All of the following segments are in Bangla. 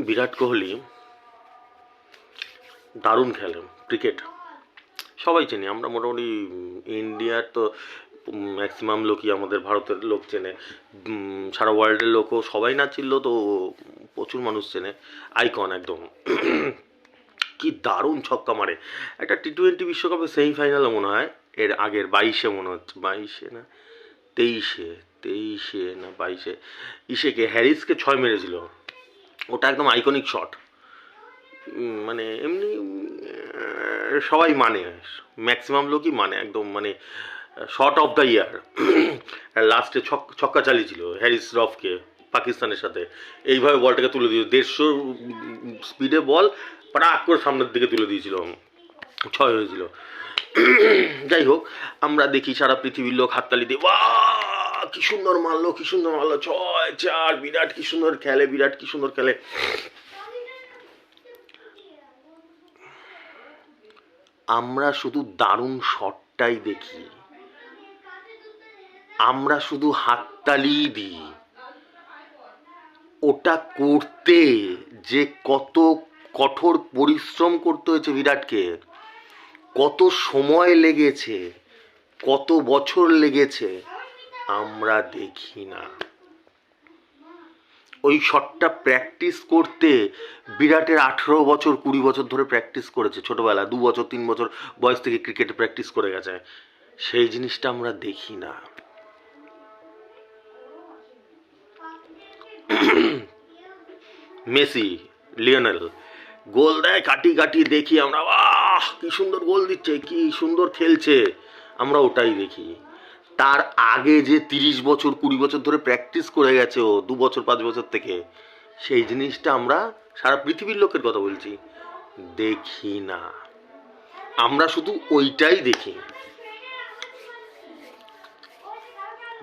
বিরাট কোহলি দারুণ খেলে ক্রিকেট, সবাই চিনি আমরা মোটামুটি। ইন্ডিয়ার তো ম্যাক্সিমাম লোকই আমাদের ভারতের লোক চেনে, সারা ওয়ার্ল্ডের লোকও সবাই না চিনলেও তো প্রচুর মানুষ চেনে, আইকন একদম। কি দারুণ ছক্কা মারে! একটা টি-20 বিশ্বকাপের সেমিফাইনালে মনে হয়, এর আগের 22-এ মনে হচ্ছে, 22-এ না 23-এ না 22-এ, ইসেকে হ্যারিসকে 6 মেরেছিল। ওটা একদম আইকনিক শট। মানে এমনি সবাই মানে, ম্যাক্সিমাম লোকই মানে, একদম মানে শট অফ দ্য ইয়ার। লাস্টে ছক্কা চালিয়েছিল হ্যারিস রফকে পাকিস্তানের সাথে, এইভাবে বলটাকে তুলে দিয়েছিল 150 স্পিডে বল পাটাক করে সামনের দিকে তুলে দিয়েছিল, 6 হয়েছিল। যাই হোক, আমরা দেখি সারা পৃথিবীর লোক হাততালি দিয়ে, বাহ কি সুন্দর মারলো, কি সুন্দর মারলো, 6-4, বিরাট কি সুন্দর খেলে, বিরাট কি সুন্দর খেলে। আমরা শুধু দারুণ শটটাই দেখি, আমরা শুধু হাততালি দিই। ওটা করতে যে কত কঠোর পরিশ্রম করতে হয়েছে বিরাটকে, কত সময় লেগেছে, কত বছর লেগেছে, আমরা দেখি না। ওই শটটা প্র্যাকটিস করতে বিরাটের 18 বছর 20 বছর ধরে প্র্যাকটিস করেছে, ছোটবেলা 2 বছর 3 বছর বয়স থেকে ক্রিকেটে প্র্যাকটিস করে গেছে, সেই জিনিসটা আমরা দেখি না। মেসি, লিওনেল গোল দেয়, কাটি কাটি দেখি আমরা, বাহ কি সুন্দর গোল দিচ্ছে, কি সুন্দর খেলছে, আমরা ওটাই দেখি। তার আগে যে 30 বছর 20 বছর ধরে প্র্যাকটিস করে গেছে ও, 2 বছর 5 বছর থেকে, সেই জিনিসটা আমরা সারা পৃথিবীর লোকের কথা বলছি, দেখি না। আমরা শুধু ওইটাই দেখি।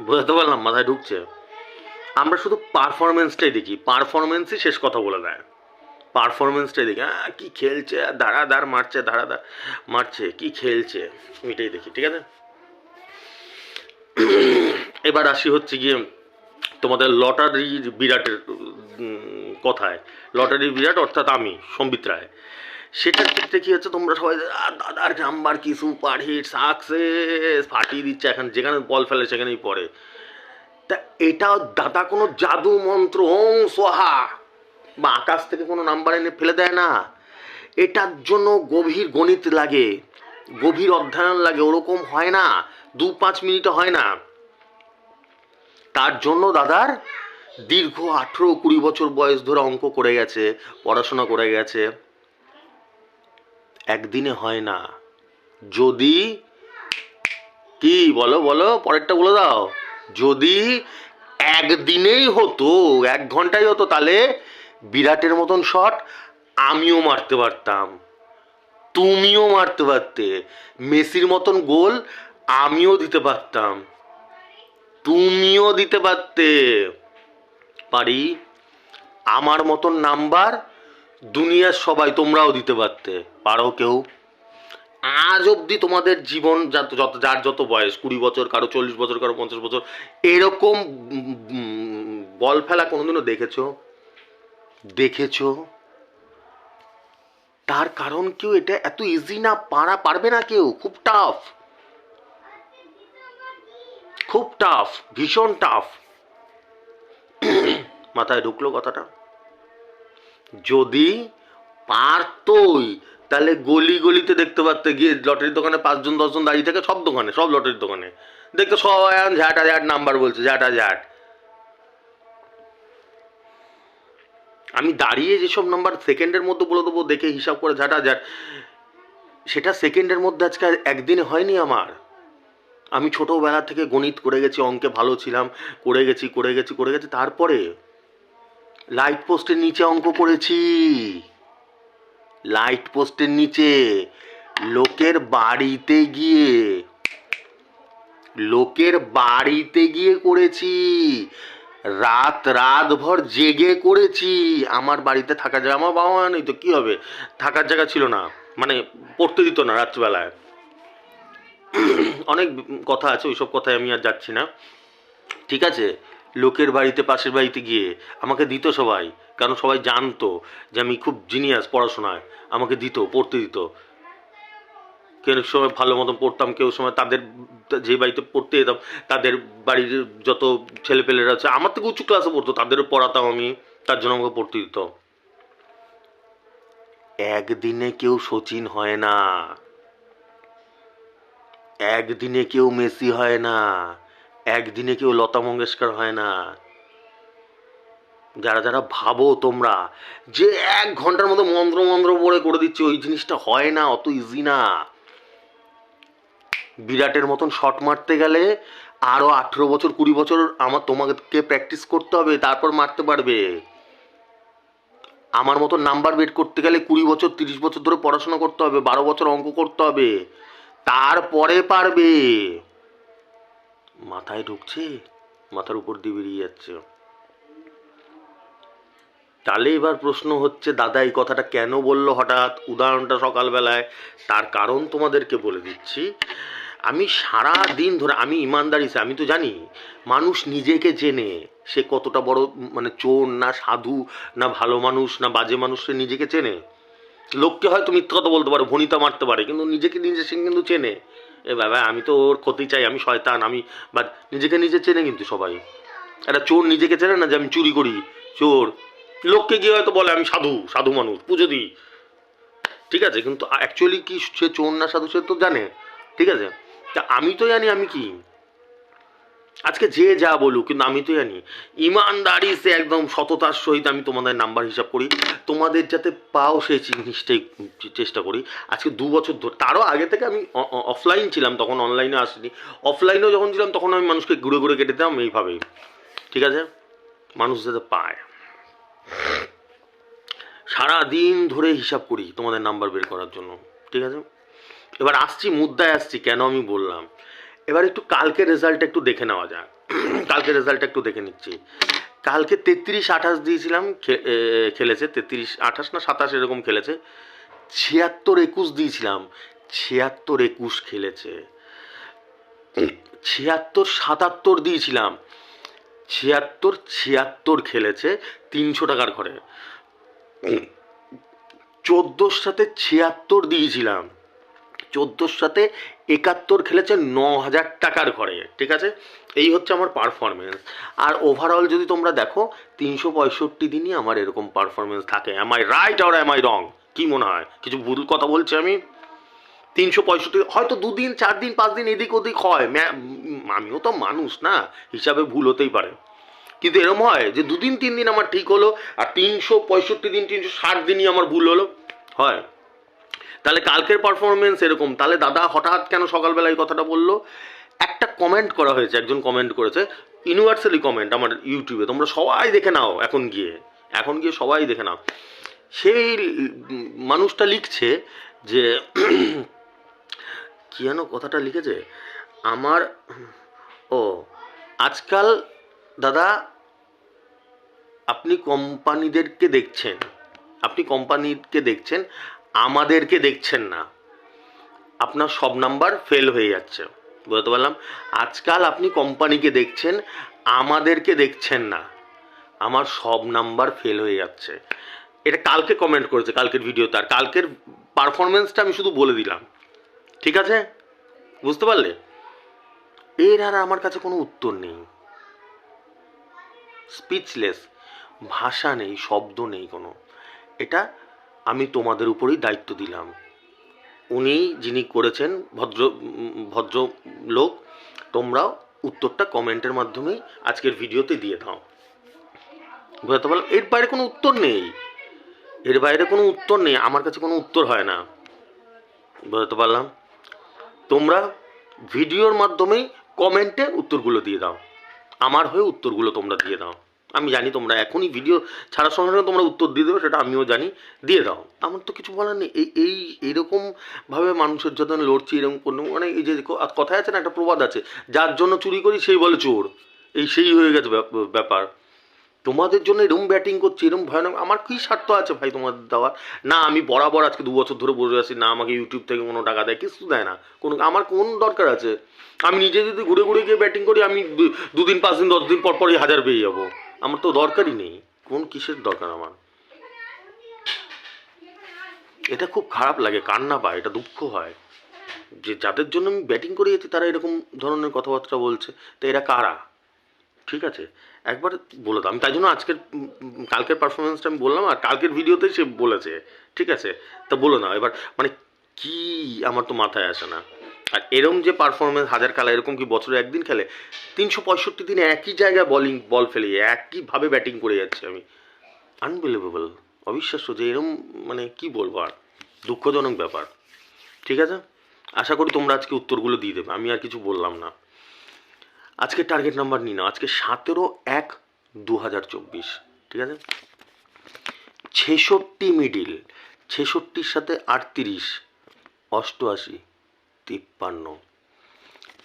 বুঝতে পারলাম? মাথায় ঢুকছে? আমরা শুধু পারফরমেন্সটাই দেখি, পারফরমেন্সই শেষ কথা বলে দেয়। পারফরমেন্সটাই দেখি, হ্যাঁ কী খেলছে, দাঁড় মারছে, মারছে, কি খেলছে, এটাই দেখি। ঠিক আছে, এবার আসি হচ্ছে গিয়ে তোমাদের লটারির বিরাটের কথায়। লটারির বিরাট অর্থাৎ আমি, সম্বিত রায়। সেটার ক্ষেত্রে কী হচ্ছে, তোমরা সবাই দাদার নাম্বার কি সুপার হিট সাকসেস ফাটিয়ে দিচ্ছে, এখন যেখানে বল ফেলে সেখানেই পড়ে। তা এটা দাদা কোনো জাদু মন্ত্র ওং সোহা বা আকাশ থেকে কোনো নাম্বার এনে ফেলে দেয় না। এটার জন্য গভীর গণিত লাগে, গভীর অধ্যয়ন লাগে, ওরকম হয় না, 2-5 মিনিটে হয় না। তার জন্য দাদার দীর্ঘ 18-20 বছর বয়স ধরে অঙ্ক করে গেছে, পড়াশোনা করে গেছে, একদিনে হয় না। যদি কি বলো বলো, পরেরটা বলে দাও, যদি একদিনেই হতো, 1 ঘন্টায় হতো, তাহলে বিরাটের মতন শট আমিও মারতে পারতাম, তুমিও মারতে পারতে, মেসির মতন গোল আমিও দিতে পারতাম, তুমিও দিতে পারতে। পারি? আমার মতন নাম্বার দুনিয়ার সবাই তোমরাও দিতে পারতে পারো? কেউ আজ অবধি তোমাদের জীবন যার যত বয়স, 20 বছর, কারো 40 বছর, কারো 50 বছর, এরকম বল ফেলা কোনোদিনও দেখেছো? তার কারণ কেউ এটা এত ইজি না, পারবে না কেউ, খুব টাফ, ভীষণ টাফ। মাথায় ঢুকলো কথাটা? যদি পারতই তাহলে গলিতে দেখতে পারতে, গিয়ে লটারির দোকানে 5জন 10জন দাঁড়িয়ে থাকে, সব লটারির দোকানে দেখতে, সবাই ঝাট নাম্বার বলছে, ঝাট। আমি দাঁড়িয়ে যেসব নাম্বার সেকেন্ডের মধ্যে বলে দেবো, দেখে হিসাব করে ঝাট, সেটা সেকেন্ডের মধ্যে আজকে একদিনে হয়নি আমার। আমি ছোটোবেলা থেকে গণিত করে গেছি, অঙ্কে ভালো ছিলাম, করে গেছি। তারপরে লাইট পোস্টের নিচে অঙ্ক করেছি, লাইট পোস্টের নিচে, লোকের বাড়িতে গিয়ে করেছি, রাত ভর জেগে করেছি। আমার বাড়িতে থাকার জায়গা, আমার বাবা মা নেই তো কি হবে, থাকার জায়গা ছিল না, মানে পড়তে দিত না রাত্রিবেলায়। অনেক কথা আছে, ওইসব কথায় আমি আর যাচ্ছি না। ঠিক আছে, লোকের বাড়িতে, পাশের বাড়িতে গিয়ে আমাকে দিত সবাই, কারণ সবাই জানতো যে আমি খুব জিনিয়াস পড়াশোনায়, আমাকে দিত, পড়তে দিত। কেউ সময় ভালো মতন পড়তাম, কেউ সময় তাদের যে বাড়িতে পড়তে যেতাম তাদের বাড়ির যত ছেলেপেলেরা আছে আমার থেকে উঁচু ক্লাসে পড়তো, তাদেরও পড়াতাম আমি, তার জন্য আমাকে পড়তে দিত। একদিনে কেউ সচিন হয় না, একদিনে কেউ মেসি হয় না, একদিনে কেউ লতা মঙ্গেশকর হয় না। যারা যারা ভাবো তোমরা যে 1 ঘন্টার মধ্যে মন্ত্র মন্ত্র পড়ে করে দিচ্ছে, ওই জিনিসটা হয় না, অত ইজি না। বিরাটের মতন শট মারতে গেলে আরো 18 বছর 20 বছর তোমাকে প্র্যাকটিস করতে হবে, তারপর মারতে পারবে। আমার মতো নাম্বার বের করতে গেলে 20 বছর 30 বছর ধরে পড়াশোনা করতে হবে, 12 বছর অঙ্ক করতে হবে, তারপরে পারবে। মাথায় ঢুকছে? মাথার উপর দিয়ে বেরিয়ে যাচ্ছে। তাহলে এবার প্রশ্ন হচ্ছে, দাদা এই কথাটা কেন বললো হঠাৎ, উদাহরণটা সকালবেলায়? তার কারণ তোমাদেরকে বলে দিচ্ছি। আমি সারা দিন ধরে, আমি ইমানদারি, আমি তো জানি মানুষ নিজেকে জেনে সে কতটা বড়, মানে চোর না সাধু না ভালো মানুষ না বাজে মানুষ, সে নিজেকে চেনে। লোককে হয়তো মিথ্যা কথা বলতে পারে, ভনিতা মারতে পারে, কিন্তু নিজেকে নিজে সে কিন্তু চেনে। এ বাবা আমি তো ওর ক্ষতি চাই, আমি শয়তান, আমি, বা নিজেকে নিজে চেনে কিন্তু সবাই। একটা চোর নিজেকে চেনে না যে আমি চুরি করি, চোর। লোককে গিয়ে হয়তো বলে আমি সাধু, সাধু মানুষ, পুজো দিই, ঠিক আছে, কিন্তু অ্যাকচুয়ালি কি সে চোর না সাধু সে তো জানে, ঠিক আছে। তা আমি তো জানি আমি কি, আজকে যে যা বলুক, কিন্তু আমি তো জানি ইমানদারি সে একদম সততার সহিত আমি তোমাদের নাম্বার হিসাব করি, তোমাদের যাতে পাও সেই জিনিসটাই চেষ্টা করি। আজকে 2 বছর ধরে, তারও আগে থেকে আমি অফলাইন ছিলাম, তখন অনলাইনে আসিনি। অফলাইনেও যখন ছিলাম তখন আমি মানুষকে ঘুরে ঘুরে কেটে দিতাম এইভাবেই, ঠিক আছে, মানুষ যাতে পায়। সারা দিন ধরে হিসাব করি তোমাদের নাম্বার বের করার জন্য, ঠিক আছে। এবার আসছি মুদ্রায় আসছি, কেন আমি বললাম। এবার একটু কালকের রেজাল্টটা একটু দেখে নেওয়া যাক। কালকের রেজাল্টটা একটু দেখে নিচ্ছি। কালকে 33-28 দিয়েছিলাম, খেলেছে 33-28 না 27 এরকম খেলেছে। 76-21 দিয়েছিলাম, 76-21 খেলেছে। 76-77 দিয়েছিলাম, 76-76 খেলেছে 300 টাকার ঘরে। 14-র সাথে 76 দিয়েছিলাম, 14-র সাথে 71 খেলেছে 9,000 টাকার ঘরে, ঠিক আছে। এই হচ্ছে আমার পারফরমেন্স। আর ওভারঅল যদি তোমরা দেখো 365 দিনই আমার এরকম পারফরমেন্স থাকে। Am I right or am I wrong? কি মনে হয় কিছু ভুল কথা বলছি আমি? 365, হয়তো 2 দিন 4 দিন 5 দিন এদিক ওদিক হয়, আমিও তো মানুষ না, হিসাবে ভুল হতেই পারে, কিন্তু এরকম হয় যে 2 দিন 3 দিন আমার ঠিক হলো, আর 365 দিন 360 দিনই আমার ভুল হলো, হয়। তাহলে কালকের পারফরমেন্স এরকম। তাহলে দাদা হঠাৎ কেন সকালবেলা এই কথাটা বললো? একটা কমেন্ট করা হয়েছে, একজন কমেন্ট করেছে, ইউনিভার্সালি কমেন্ট আমার ইউটিউবে, তোমরা সবাই দেখে নাও, এখন গিয়ে সবাই দেখে নাও। সেই মানুষটা লিখছে যে কি যেন কথাটা লিখেছে আমার, ও আজকাল দাদা আপনি কোম্পানিদেরকে দেখছেন, আমাদেরকে দেখছেন না, আপনার সব নাম্বার ফেল হয়ে যাচ্ছে। বুঝতে পারলাম। আজকাল আপনি কোম্পানিকে দেখছেন, আমাদেরকে দেখছেন না, আমার সব নাম্বার ফেল হয়ে যাচ্ছে। এটা কালকে কমেন্ট করেছে, কালকের ভিডিওতে। আর কালকের পারফরমেন্সটা আমি শুধু বলে দিলাম, ঠিক আছে, বুঝতে পারলে? এর আর আমার কাছে কোনো উত্তর নেই, স্পিচলেস, ভাষা নেই, শব্দ নেই কোনো। এটা আমি তোমাদের উপরেই দায়িত্ব দিলাম। উনি যিনি করেছেন ভদ্র লোক, তোমরাও উত্তরটা কমেন্টের মাধ্যমেই আজকের ভিডিওতে দিয়ে দাও। বুঝতে পারলাম। এর বাইরে কোনো উত্তর নেই, আমার কাছে কোনো উত্তর হয় না। বুঝতে পারলাম। তোমরা ভিডিওর মাধ্যমেই কমেন্টে উত্তরগুলো দিয়ে দাও, আমার হয়ে উত্তরগুলো তোমরা দিয়ে দাও। আমি জানি তোমরা এখনই ভিডিও ছাড়ার সঙ্গে সঙ্গে তোমরা উত্তর দিয়ে দেবে, সেটা আমিও জানি, দিয়ে দাও। আমার তো কিছু বলার নেই। এইরকমভাবে মানুষের জন্য লড়ছি, এরকম কোনো, মানে এই যে কথায় আছে না, একটা প্রবাদ আছে, যার জন্য চুরি করি সেই বলে চোর। সেই হয়ে গেছে ব্যাপার। তোমাদের জন্য এরকম ব্যাটিং করছি, এরকম ভয়ানক, আমার কী স্বার্থ আছে ভাই তোমাদের দেওয়ার? না আমি বরাবর আজকে 2 বছর ধরে বসে আছি, না আমাকে ইউটিউব থেকে কোনো টাকা দেয়, কিছু দেয় না, আমার কোন দরকার আছে? আমি নিজে যদি ঘুরে ঘুরে গিয়ে ব্যাটিং করি, আমি 2 দিন 5 দিন 10 দিন পর পরই 1000 পেয়ে যাবো, আমার তো দরকারই নেই। কোন কিসের দরকার আমার? এটা খুব খারাপ লাগে, কান্না পায়, এটা দুঃখ হয় যে যাদের জন্য আমি ব্যাটিং করিয়েছি তারা এরকম ধরনের কথাবার্তা বলছে। তো এরা কারা? ঠিক আছে, একবার বলে দাও। আমি তাই জন্য আজকের কালকের পারফরমেন্সটা আমি বললাম, আর কালকের ভিডিওতেই সে বলেছে। ঠিক আছে, তা বলে নাও এবার, মানে কি, আমার তো মাথায় আসে না। আর এরম যে পারফরমেন্স হাজার খেলা, এরকম কি বছরে একদিন খেলে? 365 দিন একই জায়গায় বল ফেলে একইভাবে ব্যাটিং করে যাচ্ছি আমি। আনবিলিভেবল, অবিশ্বাস্য যে এরম, মানে কি বলবো আর, দুঃখজনক ব্যাপার। ঠিক আছে, আশা করি তোমরা আজকে উত্তরগুলো দিয়ে দেবে, আমি আর কিছু বললাম না। আজকে টার্গেট নাম্বার নিয়ে নাও, আজকে 17/1/2024। ঠিক আছে, 66 মিডিল, 66-র সাথে 38, 88, 53,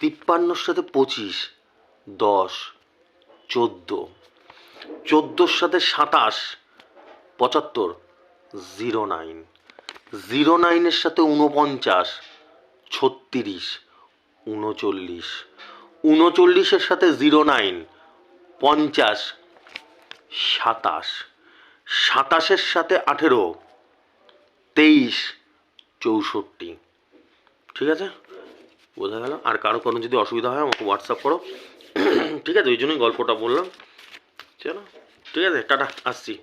53-র সাথে 25, 10, 14, 14-র সাথে 27, 75, 09, 09-এর সাথে 49, 36, 39, 39-এর সাথে 09, 50, 27, 27-এর সাথে 18, 23, 64। ঠিক আছে, বোঝা গেল? আর কারো কোনো যদি অসুবিধা হয় আমাকে হোয়াটসঅ্যাপ করো। ঠিক আছে, ওই জন্যই গল্পটা বললাম। চলো, ঠিক আছে, টাটা, আসছি।